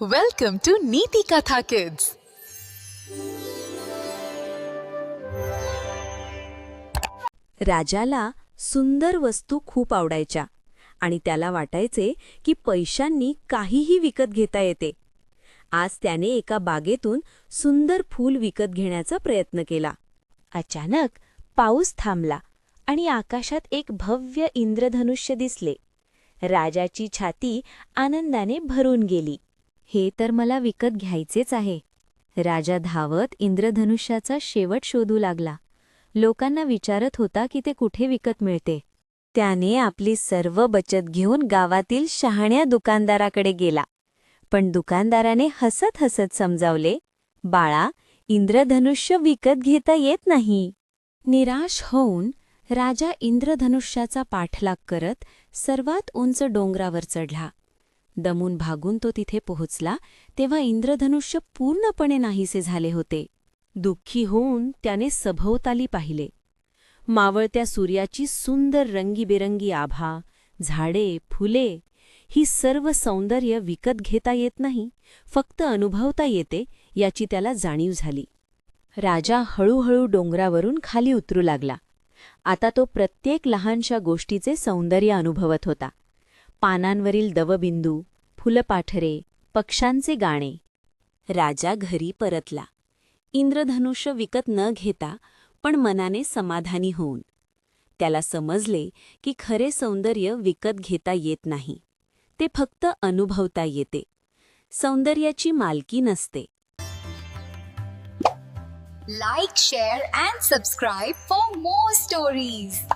Welcome to Neeti Katha Kids. राजाला सुंदर वस्तू खूप आवडायच्या आणि त्याला वाटायचे की पैशांनी काहीही विकत घेता येते. आज त्याने एका बागेतून सुंदर फूल विकत घेण्याचा प्रयत्न केला. अचानक पाऊस थांबला आणि आकाशात एक भव्य इंद्रधनुष्य दिसले. राजाची छाती आनंदाने भरून गेली. हे तर मला विकत घ्यायचेच आहे. राजा धावत इंद्रधनुष्याचा शेवट शोधू लागला. लोकांना विचारत होता की ते कुठे विकत मिळते. त्याने आपली सर्व बचत घेऊन गावातील शहाण्या दुकानदाराकडे गेला. पण दुकानदाराने हसत हसत समजावले, "बाळा, इंद्रधनुष्य विकत घेता येत नाही." निराश होऊन राजा इंद्रधनुष्याचा पाठलाग करत सर्वात उंच डोंगरावर चढला. दमून भागून तो तिथे पोहोचला तेव्हा इंद्रधनुष्य पूर्णपणे नाहीसे झाले होते. दुःखी होऊन त्याने सभोवताली पाहिले. मावळत्या सूर्याची सुंदर रंगीबेरंगी आभा, झाडे, फुले ही सर्व सौंदर्य विकत घेता येत नाही, फक्त अनुभवता येते याची त्याला जाणीव झाली. राजा हळूहळू डोंगरावरून खाली उतरू लागला. आता तो प्रत्येक लहानशा गोष्टीचे सौंदर्य अनुभवत होता. पानांवरील दवबिंदू, फुलपाखरे, पक्ष्यांचे गाणे. राजा घरी परतला. इंद्रधनुष्य विकत न घेता पण मनाने समाधानी होऊन. त्याला समजले की खरे सौंदर्य विकत घेता येत नाही, ते फक्त अनुभवता येते. सौंदर्याची मालकी नसते. Like, share and subscribe for more stories.